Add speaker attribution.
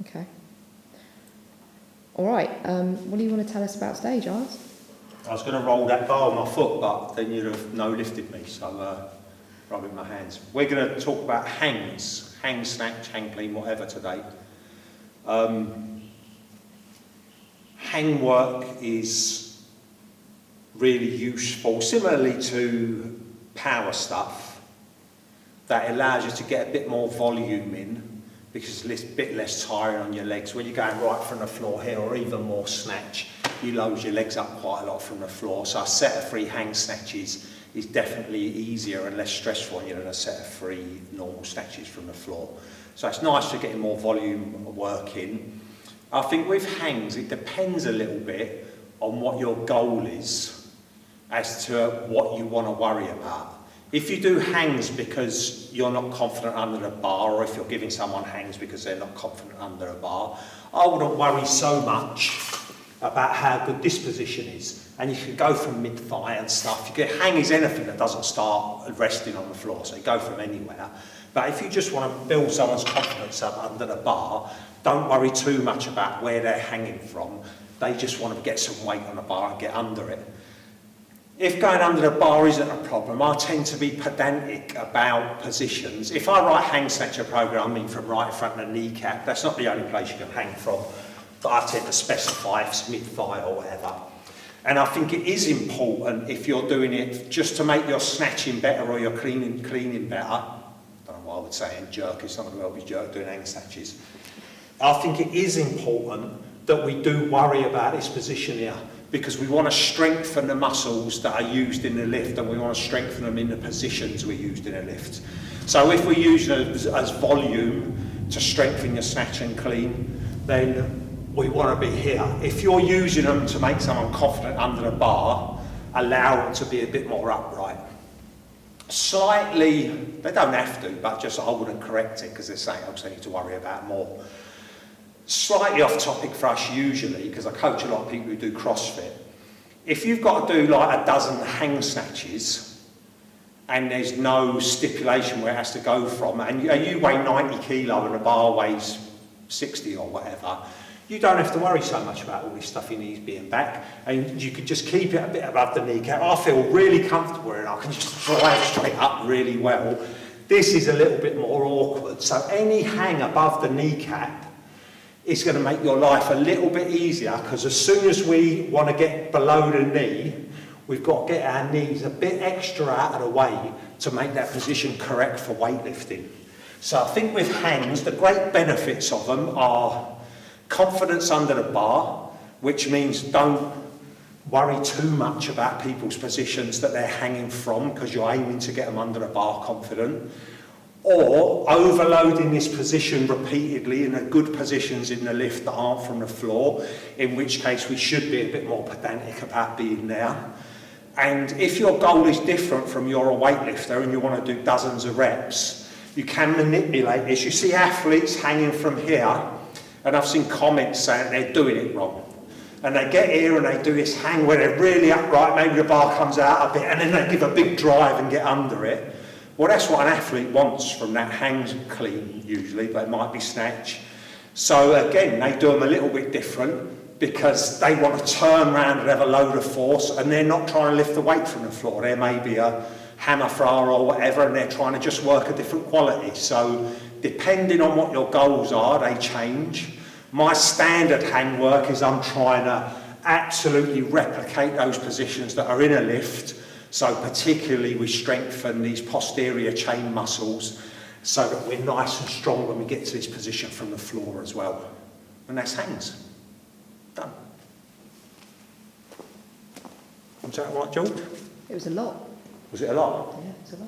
Speaker 1: Okay. All right, what do you want to tell us about stage, Ars?
Speaker 2: I was going to roll that bar on my foot, but then you'd have no-lifted me, so rubbing my hands. We're going to talk about hangs, hang snatch, hang clean, whatever today. Hang work is really useful, similarly to power stuff, that allows you to get a bit more volume in, because it's a bit less tiring on your legs. When you're going right from the floor here, or even more snatch, you load your legs up quite a lot from the floor. So a set of 3 hang snatches is definitely easier and less stressful on you than a set of 3 normal snatches from the floor. So it's nice to get more volume work in. I think with hangs, it depends a little bit on what your goal is as to what you want to worry about. If you do hangs because you're not confident under the bar, or if you're giving someone hangs because they're not confident under a bar, I wouldn't worry so much about how good this position is. And you can go from mid-thigh and stuff. You can hang is anything that doesn't start resting on the floor, so you go from anywhere. But if you just want to build someone's confidence up under the bar, don't worry too much about where they're hanging from. They just want to get some weight on the bar and get under it. If going under the bar isn't a problem, I tend to be pedantic about positions. If I write hang snatcher program, I mean from right in front of the kneecap, that's not the only place you can hang from, but I tend to specify if it's mid-thigh or whatever. And I think it is important, if you're doing it just to make your snatching better or your cleaning better. I don't know what I would say in jerk, if someone will be jerk doing hang snatches. I think it is important that we do worry about this position here, because we want to strengthen the muscles that are used in the lift, and we want to strengthen them in the positions we used in a lift. So if we use it as volume to strengthen your snatch and clean, then we want to be here. If you're using them to make someone confident under the bar, allow them to be a bit more upright. Slightly, they don't have to, but just I wouldn't correct it because they're saying I'm saying to worry about more. Slightly off topic for us usually, because I coach a lot of people who do CrossFit. If you've got to do like a dozen hang snatches and there's no stipulation where it has to go from, and you weigh 90 kilo and the bar weighs 60 or whatever, you don't have to worry so much about all this stuff in knees being back, and you can just keep it a bit above the kneecap. I feel really comfortable and I can just fly straight up really well. This is a little bit more awkward, so any hang above the kneecap is going to make your life a little bit easier, because as soon as we want to get below the knee, we've got to get our knees a bit extra out of the way to make that position correct for weightlifting. So I think with hangs, the great benefits of them are confidence under the bar, which means don't worry too much about people's positions that they're hanging from, because you're aiming to get them under the bar confident. Or overloading this position repeatedly in the good positions in the lift that aren't from the floor, in which case we should be a bit more pedantic about being there. And if your goal is different from you're a weightlifter and you want to do dozens of reps, you can manipulate this. You see athletes hanging from here, and I've seen comments saying they're doing it wrong. And they get here and they do this hang where they're really upright, maybe the bar comes out a bit, and then they give a big drive and get under it. Well, that's what an athlete wants from that hang clean, usually, but it might be snatch. So again, they do them a little bit different because they want to turn around and have a load of force, and they're not trying to lift the weight from the floor. There may be a hammer thrower or whatever, and they're trying to just work a different quality. So depending on what your goals are, they change. My standard hang work is I'm trying to absolutely replicate those positions that are in a lift. So particularly we strengthen these posterior chain muscles so that we're nice and strong when we get to this position from the floor as well. And that's hangs. Done. Was that right, George?
Speaker 1: It was a lot.
Speaker 2: Was it a lot?
Speaker 1: Yeah, it's a lot.